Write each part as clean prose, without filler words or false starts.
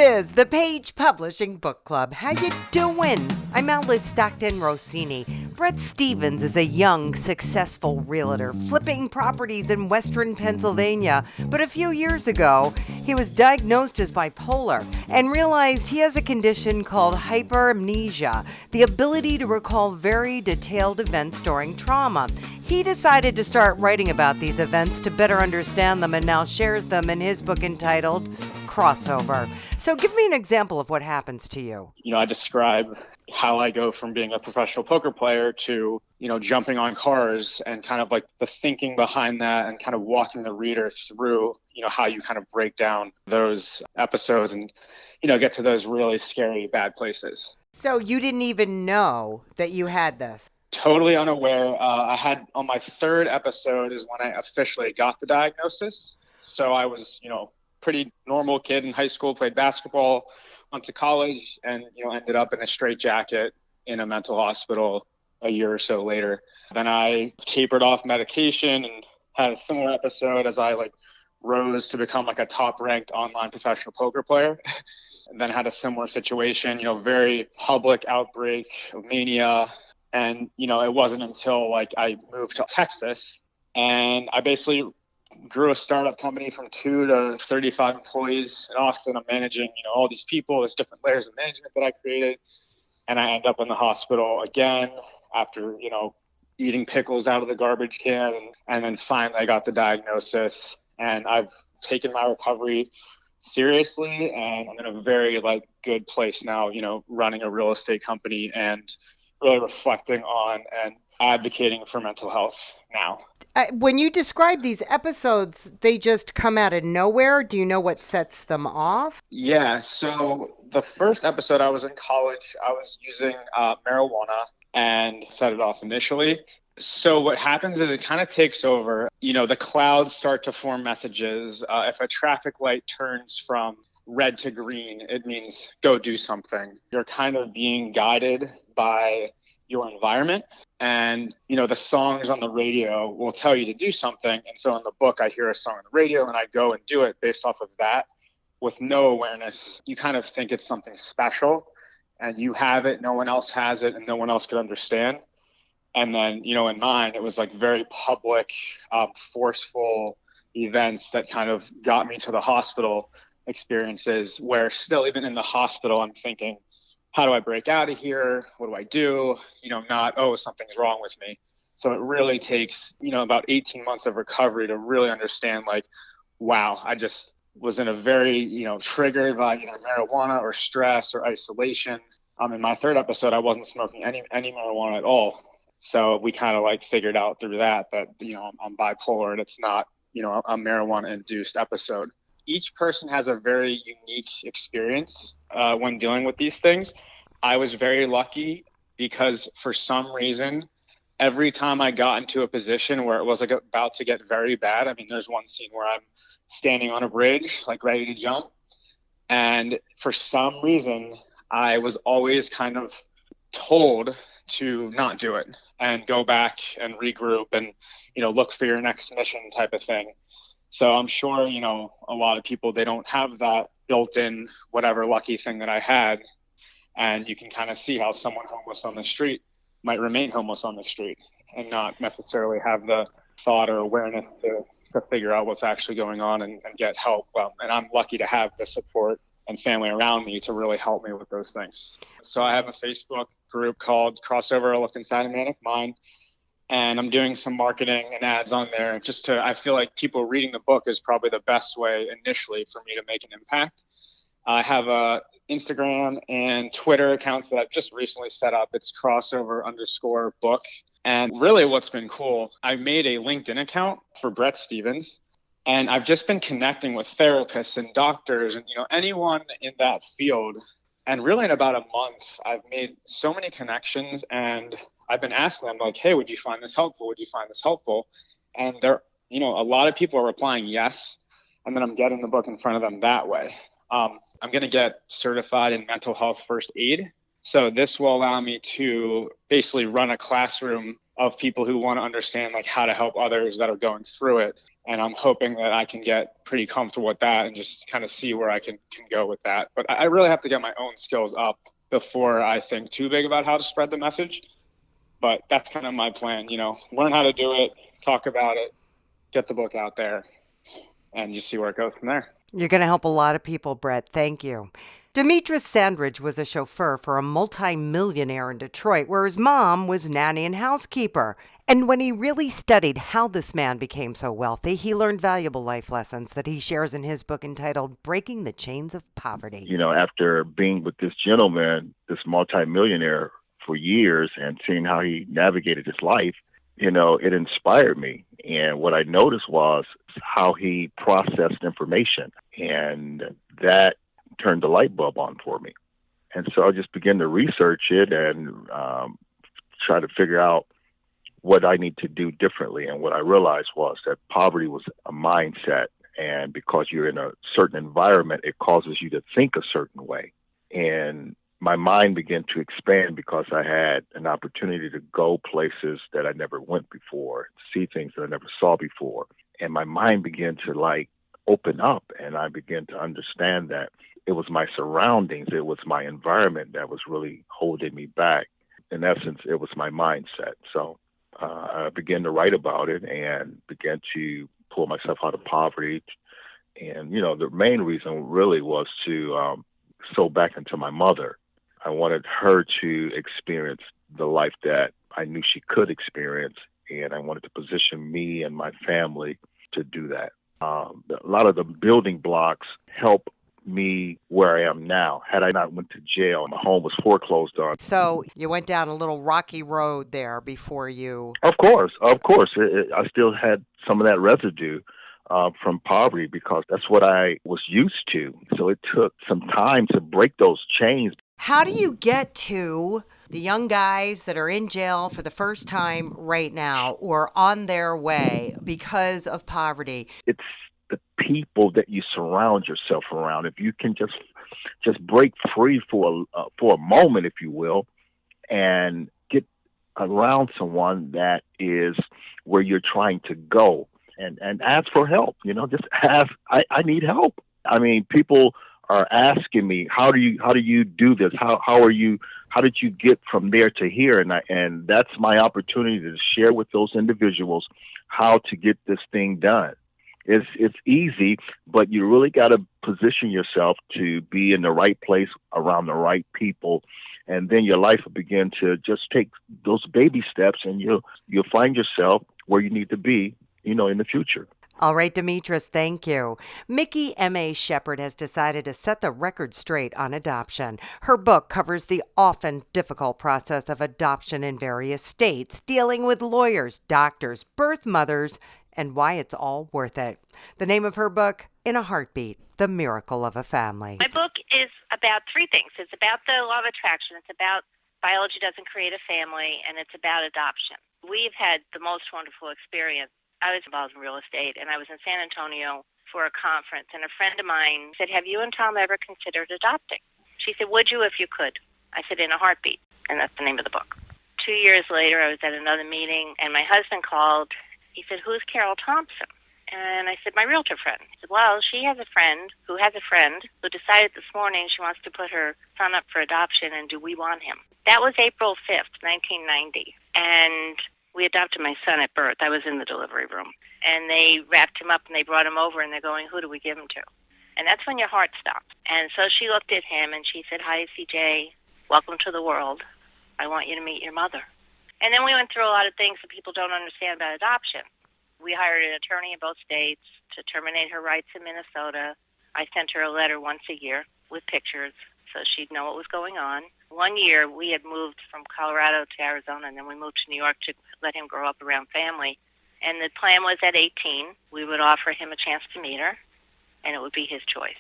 is the Page Publishing Book Club. How you doing? I'm Alice Stockton Rossini. Brett Stevens is a young, successful realtor flipping properties in western Pennsylvania. But a few years ago, he was diagnosed as bipolar and realized he has a condition called hyperamnesia, the ability to recall very detailed events during trauma. He decided to start writing about these events to better understand them and now shares them in his book entitled Crossover. So give me an example of what happens to you. I describe how I go from being a professional poker player to, jumping on cars and kind of like the thinking behind that and kind of walking the reader through, how you kind of break down those episodes and, get to those really scary, bad places. So you didn't even know that you had this? Totally unaware. I had on my third episode is when I officially got the diagnosis. So I was, pretty normal kid in high school, played basketball, went to college, and ended up in a straitjacket in a mental hospital a year or so later. Then I tapered off medication and had a similar episode as I rose to become a top-ranked online professional poker player. And then had a similar situation, very public outbreak of mania. And it wasn't until I moved to Texas and I basically grew a startup company from 2 to 35 employees in Austin. I'm managing, all these people. There's different layers of management that I created. And I end up in the hospital again after, eating pickles out of the garbage can. And then finally I got the diagnosis and I've taken my recovery seriously. And I'm in a very good place now, running a real estate company and really reflecting on and advocating for mental health now. When you describe these episodes, they just come out of nowhere. Do you know what sets them off? Yeah. So the first episode, I was in college. I was using marijuana and set it off initially. So what happens is it kind of takes over. The clouds start to form messages. If a traffic light turns from red to green, it means go do something. You're kind of being guided by your environment. And, the songs on the radio will tell you to do something. And so in the book, I hear a song on the radio and I go and do it based off of that with no awareness. You kind of think it's something special and you have it, no one else has it, and no one else could understand. And then, in mine, it was very public, forceful events that kind of got me to the hospital experiences where still even in the hospital, I'm thinking, how do I break out of here? What do I do? Not, something's wrong with me. So it really takes, about 18 months of recovery to really understand wow, I just was in a very, triggered by either marijuana or stress or isolation. In my third episode, I wasn't smoking any marijuana at all. So we kind of figured out through that, I'm bipolar and it's not, a marijuana induced episode. Each person has a very unique experience when dealing with these things. I was very lucky because for some reason, every time I got into a position where it was about to get very bad, there's one scene where I'm standing on a bridge, ready to jump. And for some reason, I was always kind of told to not do it and go back and regroup and, look for your next mission type of thing. So I'm sure, a lot of people, they don't have that built-in whatever lucky thing that I had. And you can kind of see how someone homeless on the street might remain homeless on the street and not necessarily have the thought or awareness to figure out what's actually going on and get help. And I'm lucky to have the support and family around me to really help me with those things. So I have a Facebook group called Crossover, A Look Inside a Manic Mind. And I'm doing some marketing and ads on there I feel like people reading the book is probably the best way initially for me to make an impact. I have Instagram and Twitter accounts that I've just recently set up. It's crossover_book. And really what's been cool, I made a LinkedIn account for Brett Stevens. And I've just been connecting with therapists and doctors and, anyone in that field. And really in about a month, I've made so many connections and I've been asking them hey, would you find this helpful? Would you find this helpful? And a lot of people are replying yes. And then I'm getting the book in front of them that way. I'm going to get certified in mental health first aid. So this will allow me to basically run a classroom of people who want to understand how to help others that are going through it. And I'm hoping that I can get pretty comfortable with that and just kind of see where I can go with that. But I really have to get my own skills up before I think too big about how to spread the message. But that's kind of my plan, learn how to do it, talk about it, get the book out there, and just see where it goes from there. You're going to help a lot of people, Brett. Thank you. Demetrius Sandridge was a chauffeur for a multi-millionaire in Detroit, where his mom was nanny and housekeeper. And when he really studied how this man became so wealthy, he learned valuable life lessons that he shares in his book entitled Breaking the Chains of Poverty. After being with this gentleman, this multi-millionaire for years and seeing how he navigated his life, it inspired me. And what I noticed was how he processed information. And that turned the light bulb on for me. And so I just began to research it and try to figure out what I need to do differently. And what I realized was that poverty was a mindset. And because you're in a certain environment, it causes you to think a certain way. And my mind began to expand because I had an opportunity to go places that I never went before, see things that I never saw before. And my mind began to open up, and I began to understand that it was my surroundings, it was my environment that was really holding me back. In essence, it was my mindset. So I began to write about it and began to pull myself out of poverty. And, the main reason really was to sow back into my mother. I wanted her to experience the life that I knew she could experience, and I wanted to position me and my family to do that. A lot of the building blocks help me where I am now. Had I not went to jail, my home was foreclosed on. So you went down a little rocky road there before you... Of course. I still had some of that residue from poverty because that's what I was used to. So it took some time to break those chains. How do you get to the young guys that are in jail for the first time right now or on their way because of poverty? It's the people that you surround yourself around. If you can just break free for a moment, if you will, and get around someone that is where you're trying to go, and ask for help. Just ask. I need help. I mean, people are asking me, how do you do this? How did you get from there to here? And that's my opportunity to share with those individuals how to get this thing done. It's easy, but you really got to position yourself to be in the right place around the right people, and then your life will begin to just take those baby steps, and you'll find yourself where you need to be, in the future. All right, Demetrius, thank you. Mickey M.A. Shepard has decided to set the record straight on adoption. Her book covers the often difficult process of adoption in various states, dealing with lawyers, doctors, birth mothers, and why it's all worth it. The name of her book, In a Heartbeat, The Miracle of a Family. My book is about three things. It's about the law of attraction. It's about biology doesn't create a family, and it's about adoption. We've had the most wonderful experience. I was involved in real estate, and I was in San Antonio for a conference, and a friend of mine said, "Have you and Tom ever considered adopting?" She said, "Would you if you could?" I said, "In a heartbeat," and that's the name of the book. 2 years later, I was at another meeting, and my husband called. He said, "Who's Carol Thompson?" And I said, "My realtor friend." He said, "Well, she has a friend who decided this morning she wants to put her son up for adoption, and do we want him?" That was April 5th, 1990, and we adopted my son at birth. I was in the delivery room. And they wrapped him up and they brought him over and they're going, "Who do we give him to?" And that's when your heart stops. And so she looked at him and she said, "Hi, CJ. Welcome to the world. I want you to meet your mother." And then we went through a lot of things that people don't understand about adoption. We hired an attorney in both states to terminate her rights in Minnesota. I sent her a letter once a year with pictures so she'd know what was going on. 1 year, we had moved from Colorado to Arizona, and then we moved to New York to let him grow up around family. And the plan was at 18, we would offer him a chance to meet her, and it would be his choice.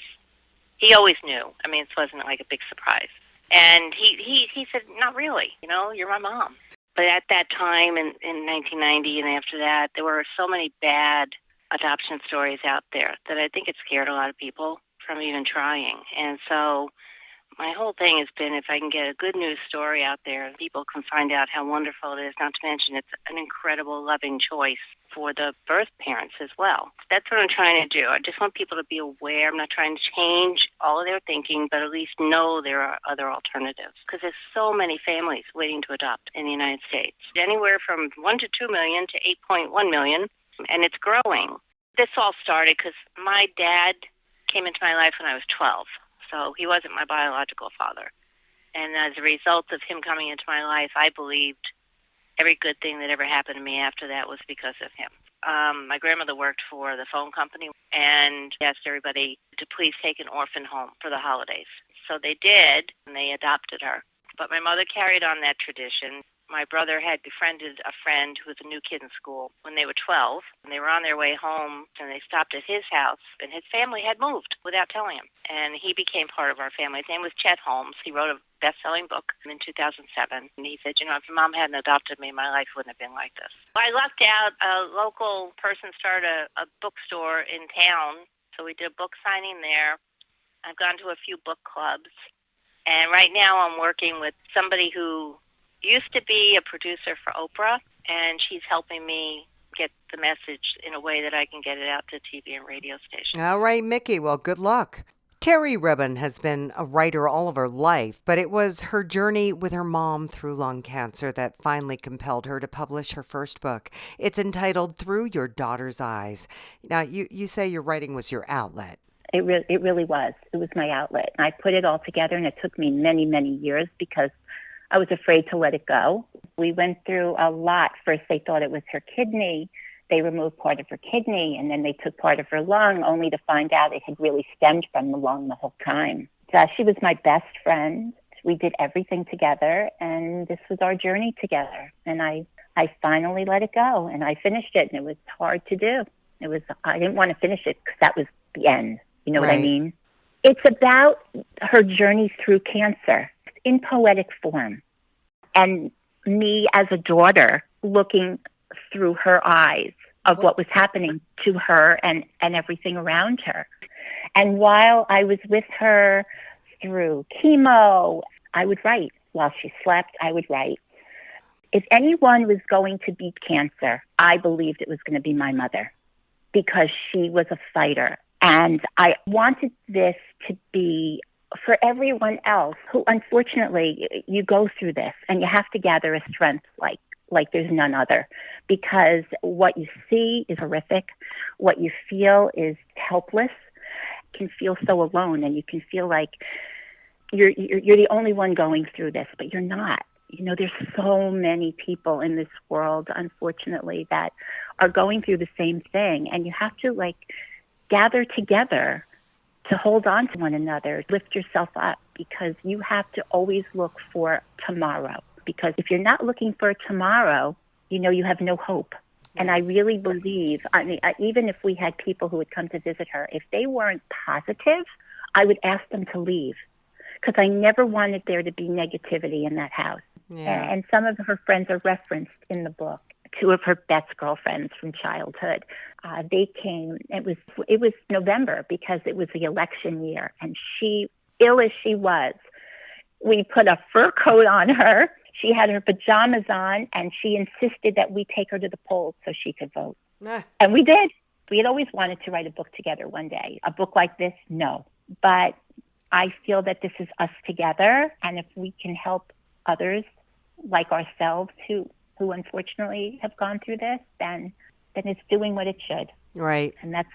He always knew. I mean, it wasn't like a big surprise. And he said, "Not really. You're my mom." But at that time, in 1990 and after that, there were so many bad adoption stories out there that I think it scared a lot of people from even trying. And so My whole thing has been if I can get a good news story out there, people can find out how wonderful it is, not to mention it's an incredible, loving choice for the birth parents as well. That's what I'm trying to do. I just want people to be aware. I'm not trying to change all of their thinking, but at least know there are other alternatives, because there's so many families waiting to adopt in the United States. Anywhere from 1 to 2 million to 8.1 million, and it's growing. This all started because my dad came into my life when I was 12. So he wasn't my biological father. And as a result of him coming into my life, I believed every good thing that ever happened to me after that was because of him. My grandmother worked for the phone company and asked everybody to please take an orphan home for the holidays. So they did, and they adopted her. But my mother carried on that tradition. My brother had befriended a friend who was a new kid in school when they were 12, and they were on their way home, and they stopped at his house, and his family had moved without telling him, and he became part of our family. His name was Chet Holmes. He wrote a best-selling book in 2007, and he said, if your mom hadn't adopted me, my life wouldn't have been like this. I lucked out. A local person started a bookstore in town, so we did a book signing there. I've gone to a few book clubs, and right now I'm working with somebody who used to be a producer for Oprah, and she's helping me get the message in a way that I can get it out to TV and radio stations. All right, Mickey. Well, good luck. Terry Ribbon has been a writer all of her life, but it was her journey with her mom through lung cancer that finally compelled her to publish her first book. It's entitled Through Your Daughter's Eyes. Now, you say your writing was your outlet. It really was. It was my outlet. I put it all together, and it took me many, many years because I was afraid to let it go. We went through a lot. First, they thought it was her kidney. They removed part of her kidney, and then they took part of her lung, only to find out it had really stemmed from the lung the whole time. She was my best friend. We did everything together, and this was our journey together. And I finally let it go, and I finished it, and it was hard to do. I didn't want to finish it because that was the end. You know what I mean? It's about her journey through cancer in poetic form, and me as a daughter looking through her eyes of what was happening to her and everything around her. And while I was with her through chemo, I would write. While she slept, I would write. If anyone was going to beat cancer, I believed it was going to be my mother, because she was a fighter. And I wanted this to be for everyone else who, unfortunately, you go through this and you have to gather a strength like there's none other, because what you see is horrific. What you feel is helpless. You can feel so alone, and you can feel like you're the only one going through this, but you're not. There's so many people in this world, unfortunately, that are going through the same thing, and you have to gather together to hold on to one another, lift yourself up, because you have to always look for tomorrow. Because if you're not looking for tomorrow, you have no hope. And I really believe, even if we had people who would come to visit her, if they weren't positive, I would ask them to leave, because I never wanted there to be negativity in that house. Yeah. And some of her friends are referenced in the book. Two of her best girlfriends from childhood. They came. It was November because it was the election year, and she, ill as she was, we put a fur coat on her. She had her pajamas on, and she insisted that we take her to the polls so she could vote. And we did. We had always wanted to write a book together one day. A book like this, no. But I feel that this is us together, and if we can help others like ourselves who unfortunately have gone through this, then it's doing what it should. Right. And that's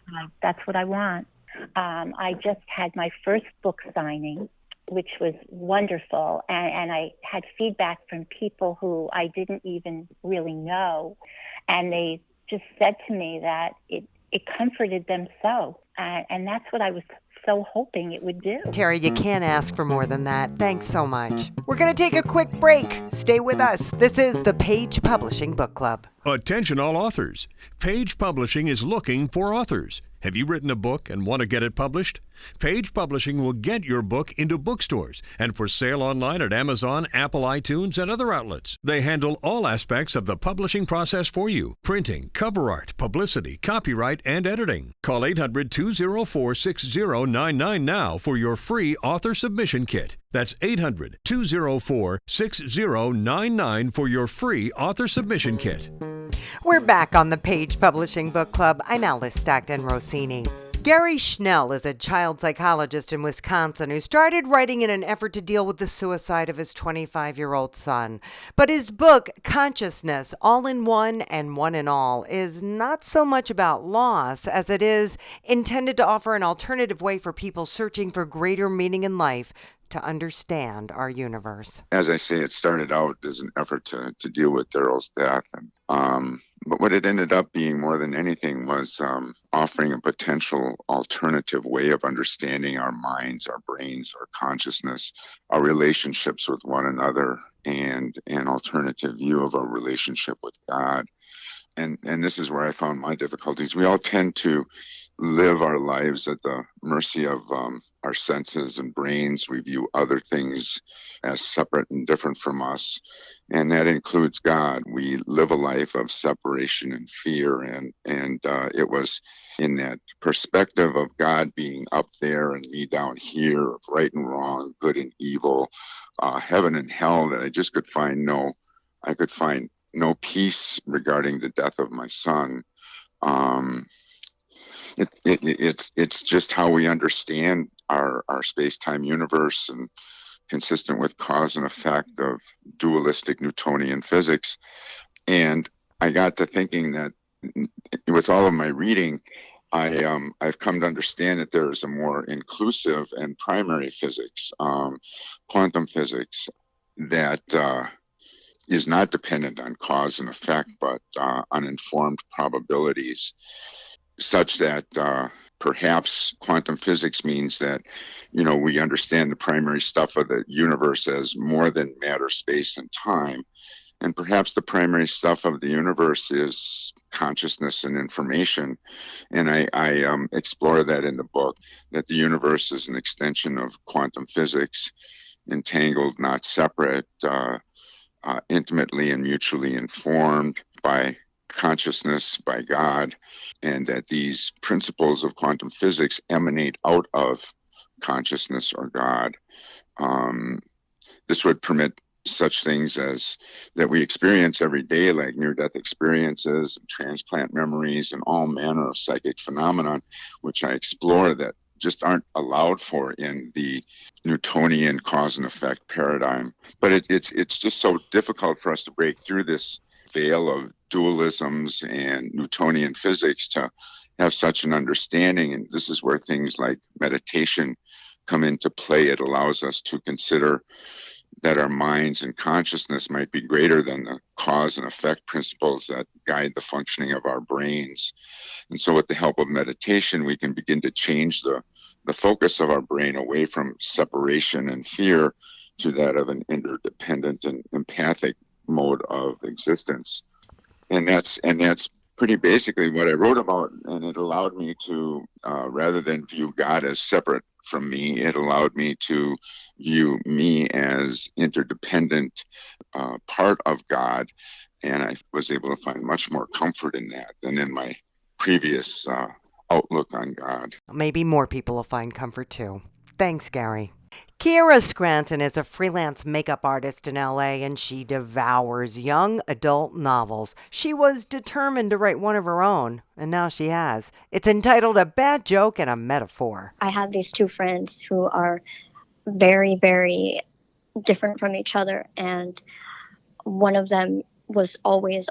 what I want. I just had my first book signing, which was wonderful. And I had feedback from people who I didn't even really know. And they just said to me that it comforted them so. And that's what I was so hoping it would do. Terry, you can't ask for more than that. Thanks so much. We're going to take a quick break. Stay with us. This is the Page Publishing Book Club. Attention all authors. Page Publishing is looking for authors. Have you written a book and want to get it published? Page Publishing will get your book into bookstores and for sale online at Amazon, Apple iTunes, and other outlets. They handle all aspects of the publishing process for you: printing, cover art, publicity, copyright, and editing. Call 800-204-6099 now for your free author submission kit. That's 800-204-6099 for your free author submission kit. We're back on the Page Publishing Book Club. I'm Alice Stockton Rossini. Gary Schnell is a child psychologist in Wisconsin who started writing in an effort to deal with the suicide of his 25-year-old son. But his book, Consciousness, All in One and One in All, is not so much about loss as it is intended to offer an alternative way for people searching for greater meaning in life to understand our universe. As I say, it started out as an effort to deal with Daryl's death. But what it ended up being more than anything was offering a potential alternative way of understanding our minds, our brains, our consciousness, our relationships with one another, and an alternative view of our relationship with God. And this is where I found my difficulties. We all tend to live our lives at the mercy of our senses and brains. We view other things as separate and different from us, and that includes God. We live a life of separation and fear, and it was in that perspective of God being up there and me down here, of right and wrong, good and evil, heaven and hell, that I just could find no peace regarding the death of my son. It's just how we understand our space-time universe, and consistent with cause and effect of dualistic Newtonian physics. And I got to thinking that with all of my reading, I've come to understand that there is a more inclusive and primary physics, quantum physics, that is not dependent on cause and effect, but on informed probabilities, such that perhaps quantum physics means that, we understand the primary stuff of the universe as more than matter, space, and time. And perhaps the primary stuff of the universe is consciousness and information. And I explore that in the book, that the universe is an extension of quantum physics, entangled, not separate, intimately and mutually informed by consciousness, by God, and that these principles of quantum physics emanate out of consciousness or God. This would permit such things as that we experience every day, like near-death experiences, transplant memories, and all manner of psychic phenomenon, which I explore, that just aren't allowed for in the Newtonian cause and effect paradigm. But it's just so difficult for us to break through this veil of dualisms and Newtonian physics to have such an understanding. And this is where things like meditation come into play. It allows us to consider that our minds and consciousness might be greater than the cause and effect principles that guide the functioning of our brains. And so with the help of meditation, we can begin to change the focus of our brain away from separation and fear to that of an interdependent and empathic mode of existence. And that's pretty basically what I wrote about. And it allowed me to, rather than view God as separate from me, it allowed me to view me as interdependent part of God. And I was able to find much more comfort in that than in my previous outlook on God. Maybe more people will find comfort too. Thanks, Gary. Kiera Scranton is a freelance makeup artist in LA, and she devours young adult novels. She was determined to write one of her own, and now she has. It's entitled A Bad Joke and a Metaphor. I have these two friends who are very, very different from each other, and one of them was always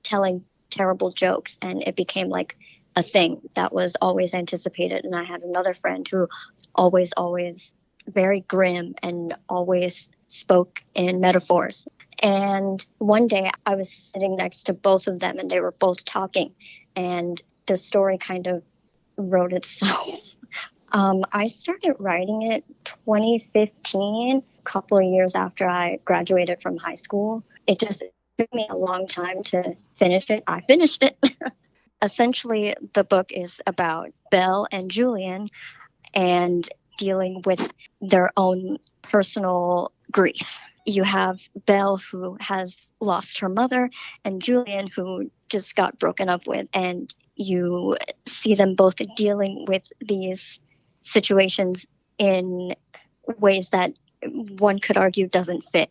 telling terrible jokes, and it became like a thing that was always anticipated. And I had another friend who always very grim and always spoke in metaphors. And one day I was sitting next to both of them, and they were both talking, and the story kind of wrote itself. I started writing it 2015, a couple of years after I graduated from high school. It just took me a long time to finish it. I finished it. Essentially, the book is about Belle and Julian and dealing with their own personal grief. You have Belle, who has lost her mother, and Julian, who just got broken up with. And you see them both dealing with these situations in ways that one could argue doesn't fit.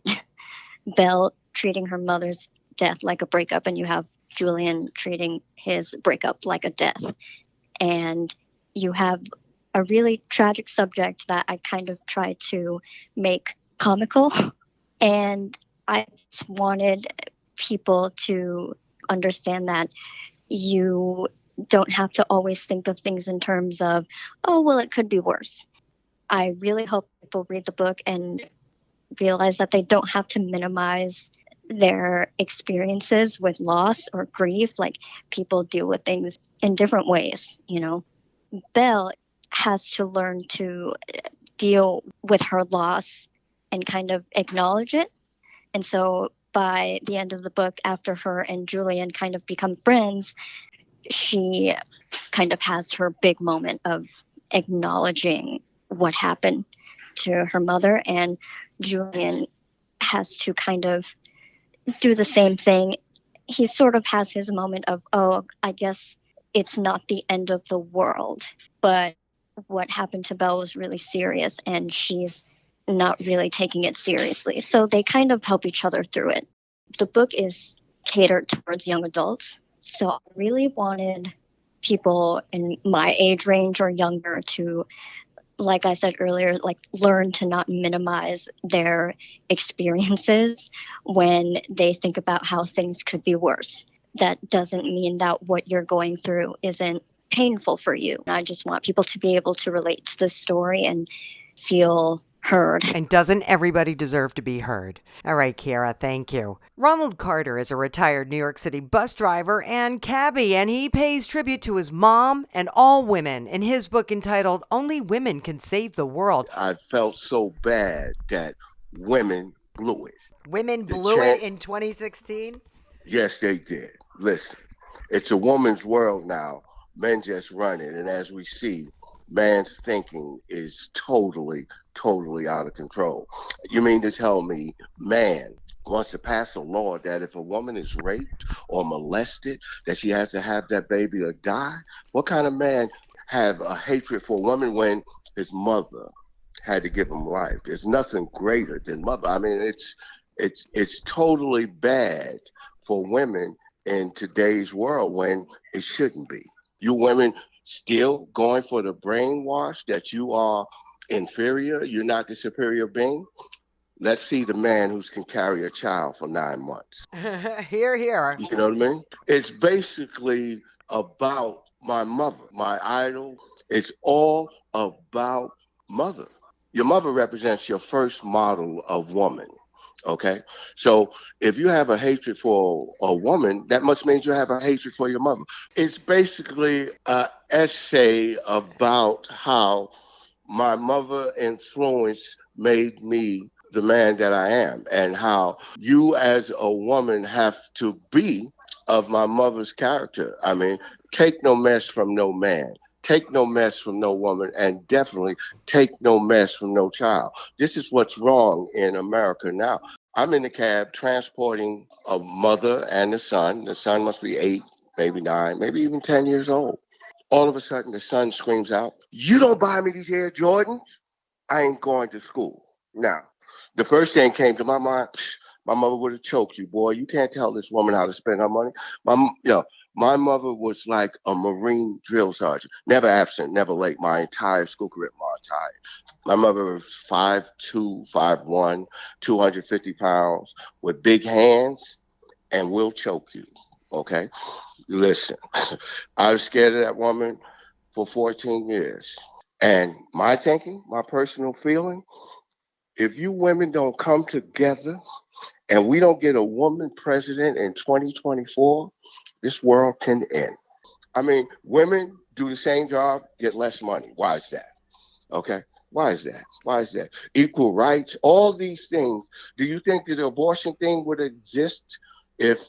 Belle treating her mother's death like a breakup, and you have Julian treating his breakup like a death. And you have a really tragic subject that I kind of tried to make comical. And I just wanted people to understand that you don't have to always think of things in terms of, oh, well, it could be worse. I really hope people read the book and realize that they don't have to minimize their experiences with loss or grief. Like, people deal with things in different ways, you know. Belle has to learn to deal with her loss and kind of acknowledge it. And so by the end of the book, after her and Julian kind of become friends, she kind of has her big moment of acknowledging what happened to her mother. And Julian has to kind of do the same thing. He sort of has his moment of, oh, I guess it's not the end of the world. But what happened to Belle was really serious, and she's not really taking it seriously. So they kind of help each other through it. The book is catered towards young adults. So I really wanted people in my age range or younger to, like I said earlier, like, learn to not minimize their experiences when they think about how things could be worse. That doesn't mean that what you're going through isn't painful for you. I just want people to be able to relate to this story and feel heard. And doesn't everybody deserve to be heard? All right, Kiara, thank you. Ronald Carter is a retired New York City bus driver and cabbie, and he pays tribute to his mom and all women in his book entitled Only Women Can Save the World. I felt so bad that women blew it. Women blew it in 2016? Yes, they did. Listen, it's a woman's world now. Men just run it. And as we see, man's thinking is totally out of control. You mean to tell me man wants to pass a law that if a woman is raped or molested, that she has to have that baby or die? What kind of man have a hatred for a woman when his mother had to give him life? There's nothing greater than mother. I mean, it's totally bad for women in today's world when it shouldn't be. You women still going for the brainwash that you are inferior, you're not the superior being. Let's see the man who can carry a child for 9 months. Hear, hear. You know what I mean? It's basically about my mother, my idol. It's all about mother. Your mother represents your first model of woman. Okay, so if you have a hatred for a woman, that must mean you have a hatred for your mother. It's basically an essay about how my mother influence made me the man that I am, and how you as a woman have to be of my mother's character. I mean, take no mess from no man. Take no mess from no woman, and definitely take no mess from no child. This is what's wrong in America now. I'm in the cab transporting a mother and a son. The son must be 8, maybe 9, maybe even 10 years old. All of a sudden, the son screams out, "You don't buy me these Air Jordans, I ain't going to school." Now, the first thing came to my mind, my mother would have choked you, boy. You can't tell this woman how to spend her money. My mother was like a Marine drill sergeant, never absent, never late. My entire school career, my entire. My mother was 5'2", 5'1", 250 pounds, with big hands, and will choke you. Okay, listen, I was scared of that woman for 14 years, and my thinking, my personal feeling, if you women don't come together and we don't get a woman president in 2024, this world can end. I mean, women do the same job, get less money. Why is that? Okay. Why is that? Why is that? Equal rights, all these things. Do you think that the abortion thing would exist if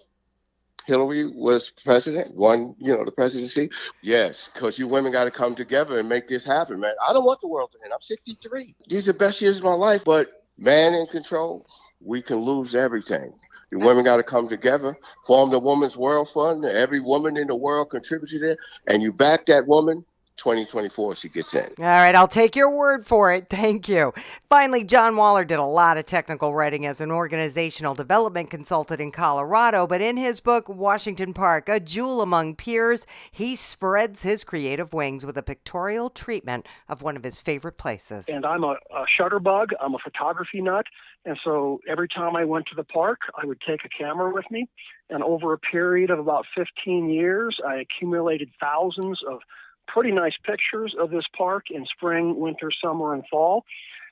Hillary was president, won, the presidency? Yes, because you women got to come together and make this happen, man. I don't want the world to end. I'm 63. These are the best years of my life, but man in control, we can lose everything. The women got to come together, form the Women's World Fund. Every woman in the world contributes to it, and you back that woman, 2024 she gets in. All right, I'll take your word for it. Thank you. Finally, John Waller did a lot of technical writing as an organizational development consultant in Colorado, but in his book, Washington Park, A Jewel Among Peers, he spreads his creative wings with a pictorial treatment of one of his favorite places. And I'm a shutterbug. I'm a photography nut. And so every time I went to the park, I would take a camera with me. And over a period of about 15 years, I accumulated thousands of pretty nice pictures of this park in spring, winter, summer, and fall.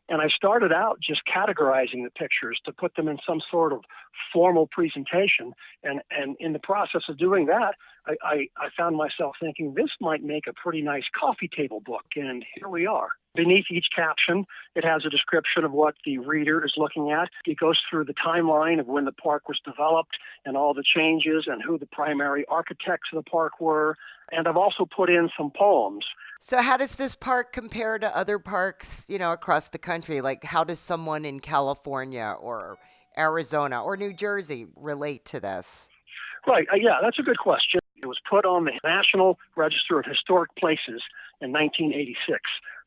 And I started out just categorizing the pictures to put them in some sort of formal presentation. And in the process of doing that, I found myself thinking this might make a pretty nice coffee table book. And here we are. Beneath each caption, it has a description of what the reader is looking at. It goes through the timeline of when the park was developed and all the changes and who the primary architects of the park were. And I've also put in some poems. So how does this park compare to other parks, across the country? Like, how does someone in California or Arizona or New Jersey relate to this? Right. Yeah, that's a good question. It was put on the National Register of Historic Places in 1986.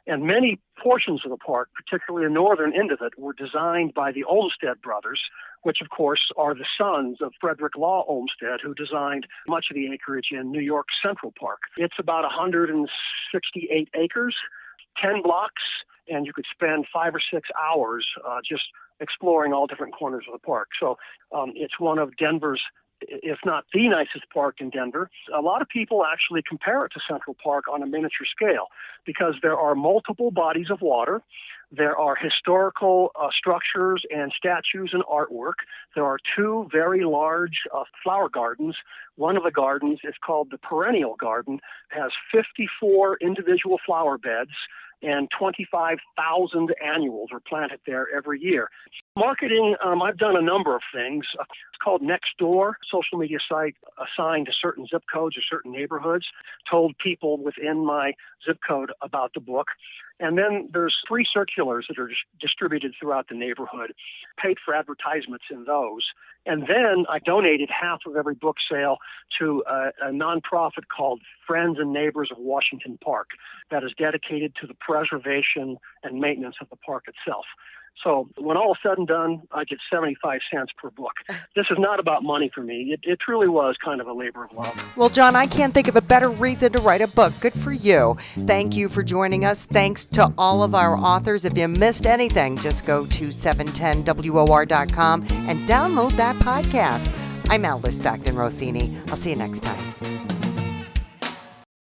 And many portions of the park, particularly the northern end of it, were designed by the Olmsted brothers, which, of course, are the sons of Frederick Law Olmsted, who designed much of the acreage in New York Central Park. It's about 168 acres, 10 blocks, and you could spend 5 or 6 hours just exploring all different corners of the park. So it's one of Denver's, if not the nicest park in Denver. A lot of people actually compare it to Central Park on a miniature scale because there are multiple bodies of water. There are historical structures and statues and artwork. There are 2 very large flower gardens. One of the gardens is called the Perennial Garden. It has 54 individual flower beds, and 25,000 annuals are planted there every year. Marketing, I've done a number of things. It's called Nextdoor, social media site assigned to certain zip codes or certain neighborhoods, told people within my zip code about the book. And then there's 3 circulars that are distributed throughout the neighborhood, paid for advertisements in those. And then I donated half of every book sale to a nonprofit called Friends and Neighbors of Washington Park that is dedicated to the preservation and maintenance of the park itself. So when all is said and done, I get 75 cents per book. This is not about money for me. It truly was kind of a labor of love. Well, John, I can't think of a better reason to write a book. Good for you. Thank you for joining us. Thanks to all of our authors. If you missed anything, just go to 710WOR.com and download that podcast. I'm Alice Stockton Rossini. I'll see you next time.